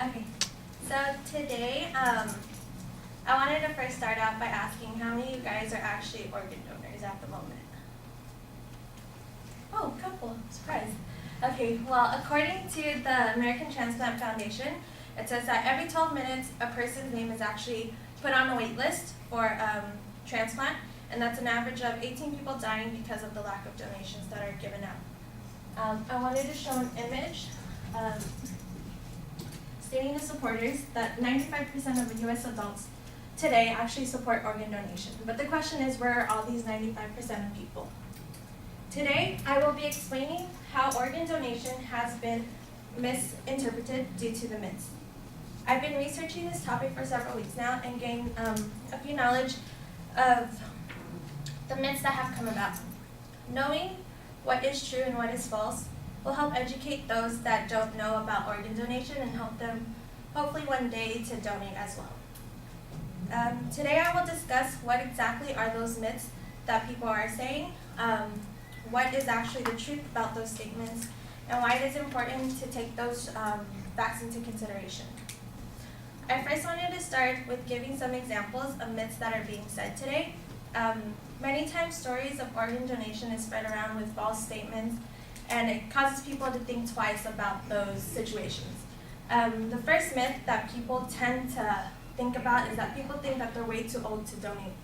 Okay, so today I wanted to first start out by asking how many of you guys are actually organ donors at the moment? Oh, a couple, surprise. Okay, well, according to the American Transplant Foundation, it says that every 12 minutes a person's name is actually put on a wait list for transplant, and that's an average of 18 people dying because of the lack of donations that are given out. I wanted to show an image stating to supporters that 95% of US adults today actually support organ donation. But the question is, where are all these 95% of people? Today, I will be explaining how organ donation has been misinterpreted due to the myths. I've been researching this topic for several weeks now and gained a few knowledge of the myths that have come about. Knowing what is true and what is false will help educate those that don't know about organ donation and help them hopefully one day to donate as well. Today I will discuss what exactly are those myths that people are saying, what is actually the truth about those statements, and why it is important to take those facts into consideration. I first wanted to start with giving some examples of myths that are being said today. Many times stories of organ donation is spread around with false statements, and it causes people to think twice about those situations. The first myth that people tend to think about is that people think that they're way too old to donate.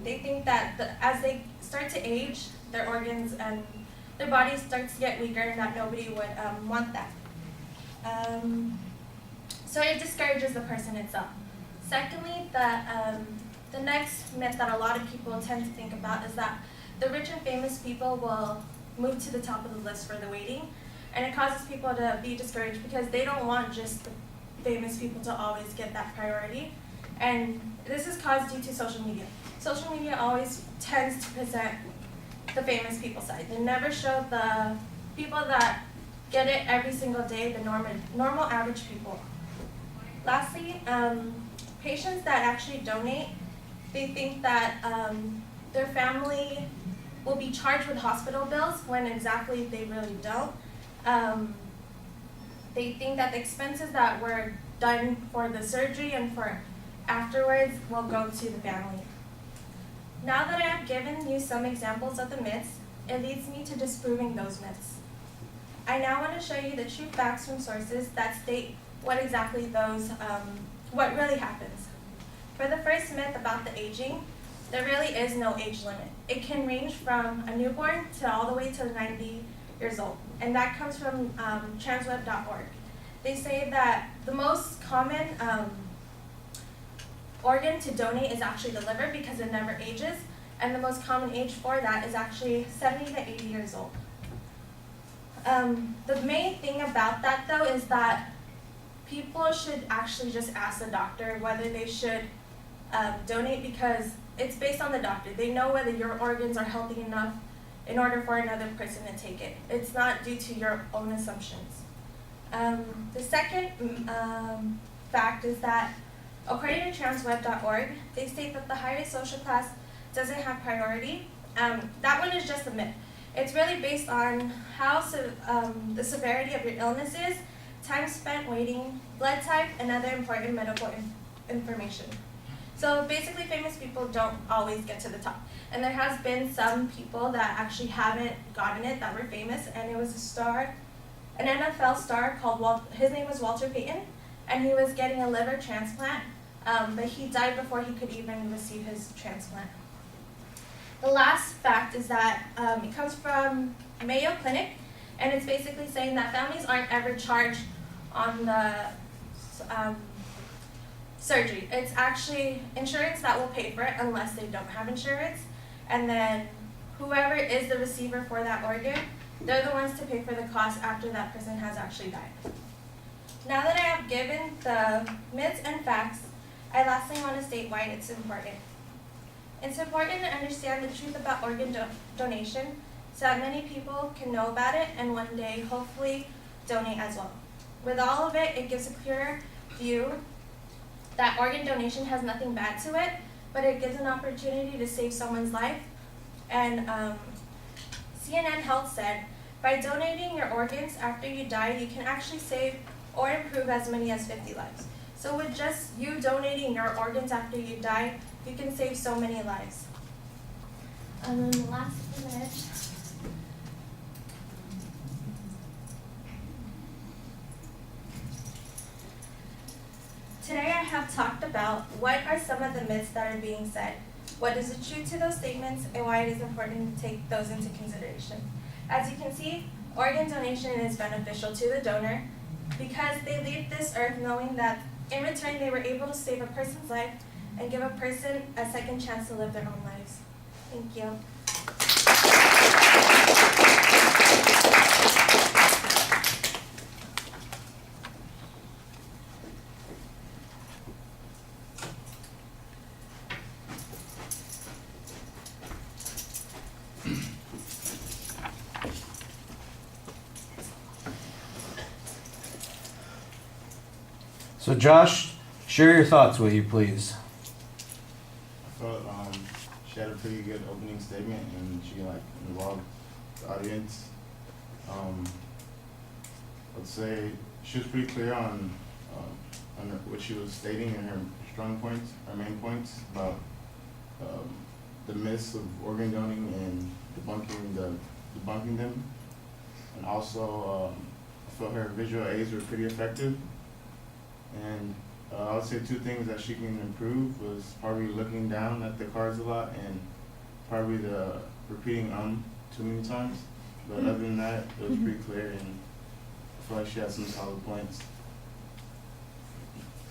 They think that as they start to age, their organs and their body starts to get weaker and that nobody would want that. So it discourages the person itself. Secondly, the next myth that a lot of people tend to think about is that the rich and famous people will move to the top of the list for the waiting, and it causes people to be discouraged because they don't want just the famous people to always get that priority, and this is caused due to social media. Social media always tends to present the famous people side. They never show the people that get it every single day, the normal average people. Lastly, patients that actually donate, they think that their family will be charged with hospital bills when exactly they really don't. They think that the expenses that were done for the surgery and for afterwards will go to the family. Now that I have given you some examples of the myths, it leads me to disproving those myths. I now want to show you the true facts from sources that state what exactly what really happens. For the first myth about the aging, there really is no age limit. It can range from a newborn to all the way to 90 years old, and that comes from transweb.org. They say that the most common organ to donate is actually the liver because it never ages, and the most common age for that is actually 70 to 80 years old. The main thing about that though is that people should actually just ask the doctor whether they should donate, because it's based on the doctor. They know whether your organs are healthy enough in order for another person to take it. It's not due to your own assumptions. The second fact is that according to transweb.org, they state that the highest social class doesn't have priority. That one is just a myth. It's really based on how the severity of your illness is, time spent waiting, blood type, and other important medical information. So basically, famous people don't always get to the top. And there has been some people that actually haven't gotten it that were famous, and it was a star, an NFL star called his name was Walter Payton, and he was getting a liver transplant, but he died before he could even receive his transplant. The last fact is that it comes from Mayo Clinic, and it's basically saying that families aren't ever charged on the surgery. It's actually insurance that will pay for it unless they don't have insurance, and then whoever is the receiver for that organ, they're the ones to pay for the cost after that person has actually died. Now that I have given the myths and facts, I lastly want to state why it's important. It's important to understand the truth about organ donation so that many people can know about it and one day hopefully donate as well. With all of it, it gives a clearer view that organ donation has nothing bad to it, but it gives an opportunity to save someone's life. And CNN Health said, by donating your organs after you die, you can actually save or improve as many as 50 lives. So with just you donating your organs after you die, you can save so many lives. And then the last image. Today I have talked about what are some of the myths that are being said, what is the truth to those statements, and why it is important to take those into consideration. As you can see, organ donation is beneficial to the donor because they leave this earth knowing that in return they were able to save a person's life and give a person a second chance to live their own lives. Thank you. So Josh, share your thoughts, will you please? I felt she had a pretty good opening statement and she involved the audience. Let's say she was pretty clear on what she was stating in her strong points, her main points about the myths of organ donating and debunking them. And also I felt her visual aids were pretty effective. And I would say two things that she can improve was probably looking down at the cards a lot and probably the repeating too many times. But other than that, it was pretty clear and I feel like she had some solid points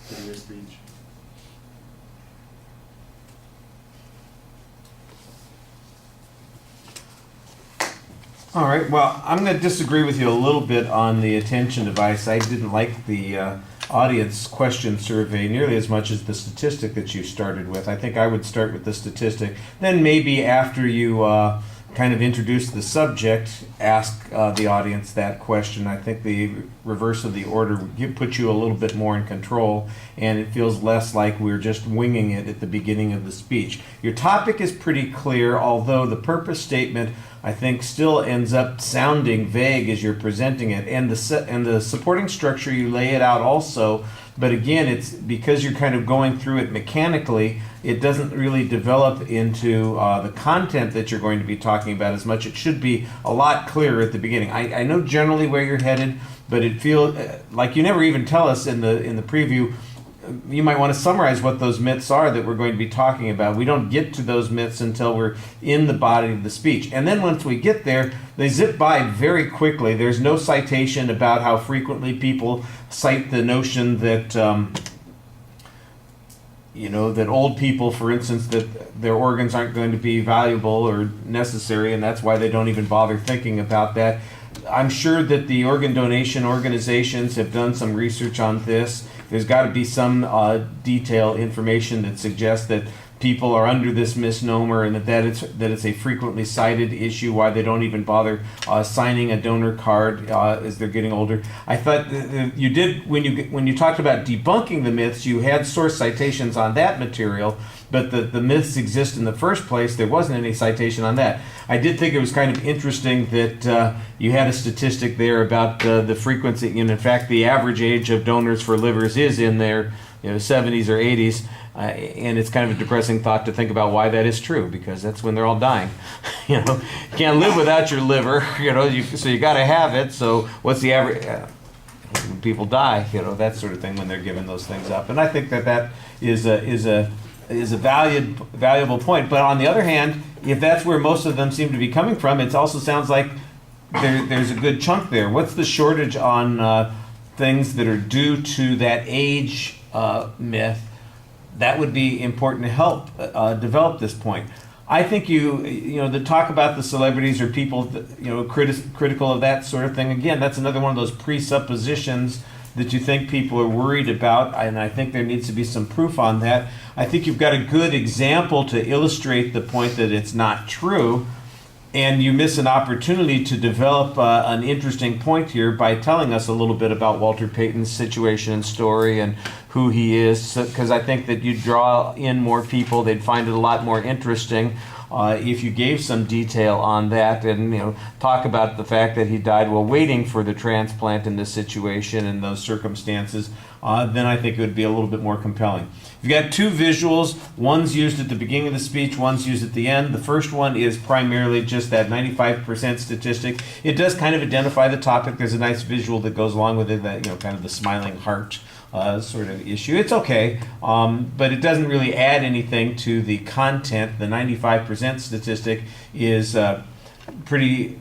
to your speech. All right, well, I'm going to disagree with you a little bit on the attention device. I didn't like the audience question survey nearly as much as the statistic that you started with. I think I would start with the statistic. Then maybe after you kind of introduce the subject, ask the audience that question. I think the reverse of the order puts you a little bit more in control, and it feels less like we're just winging it at the beginning of the speech. Your topic is pretty clear, although the purpose statement I think still ends up sounding vague as you're presenting it, and the supporting structure you lay it out also. But again, it's because you're kind of going through it mechanically, it doesn't really develop into the content that you're going to be talking about as much. It should be a lot clearer at the beginning. I know generally where you're headed, but it feels like you never even tell us in the preview. You might want to summarize what those myths are that we're going to be talking about. We don't get to those myths until we're in the body of the speech. And then once we get there, they zip by very quickly. There's no citation about how frequently people cite the notion that, that old people, for instance, that their organs aren't going to be valuable or necessary, and that's why they don't even bother thinking about that. I'm sure that the organ donation organizations have done some research on this. There's got to be some detailed information that suggests that people are under this misnomer and that it's a frequently cited issue, why they don't even bother signing a donor card as they're getting older. I thought you did, when you talked about debunking the myths, you had source citations on that material, but the myths exist in the first place. There wasn't any citation on that. I did think it was kind of interesting that you had a statistic there about the frequency, and in fact the average age of donors for livers is in their 70s or 80s, and it's kind of a depressing thought to think about why that is true, because that's when they're all dying. You can't live without your liver, so you got to have it. So what's the average? When people die, that sort of thing, when they're giving those things up. And I think that is a valuable point. But on the other hand, if that's where most of them seem to be coming from, it also sounds like there's a good chunk there. What's the shortage on things that are due to that age myth? That would be important to help develop this point. I think the talk about the celebrities or people critical of that sort of thing. Again, that's another one of those presuppositions that you think people are worried about, and I think there needs to be some proof on that. I think you've got a good example to illustrate the point that it's not true, and you miss an opportunity to develop an interesting point here by telling us a little bit about Walter Payton's situation and story and who he is, because I think that you draw in more people, they'd find it a lot more interesting. if you gave some detail on that and talk about the fact that he died while waiting for the transplant in this situation and those circumstances, then I think it would be a little bit more compelling. You've got two visuals. One's used at the beginning of the speech, one's used at the end. The first one is primarily just that 95% statistic. It does kind of identify the topic. There's a nice visual that goes along with it, that kind of the smiling heart sort of issue. It's okay, but it doesn't really add anything to the content. The 95% statistic is pretty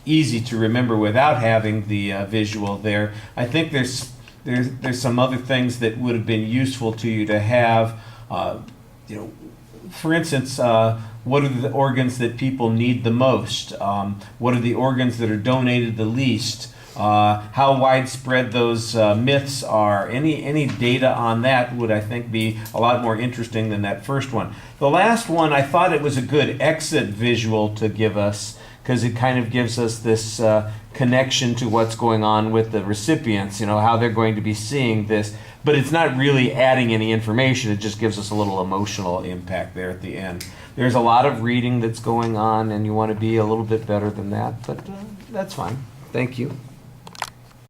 easy to remember without having the visual there. I think there's some other things that would have been useful to you to have. For instance, what are the organs that people need the most? What are the organs that are donated the least? How widespread those myths are. Any data on that would, I think, be a lot more interesting than that first one. The last one, I thought it was a good exit visual to give us, because it kind of gives us this connection to what's going on with the recipients, how they're going to be seeing this. But it's not really adding any information. It just gives us a little emotional impact there at the end. There's a lot of reading that's going on, and you want to be a little bit better than that, but that's fine. Thank you.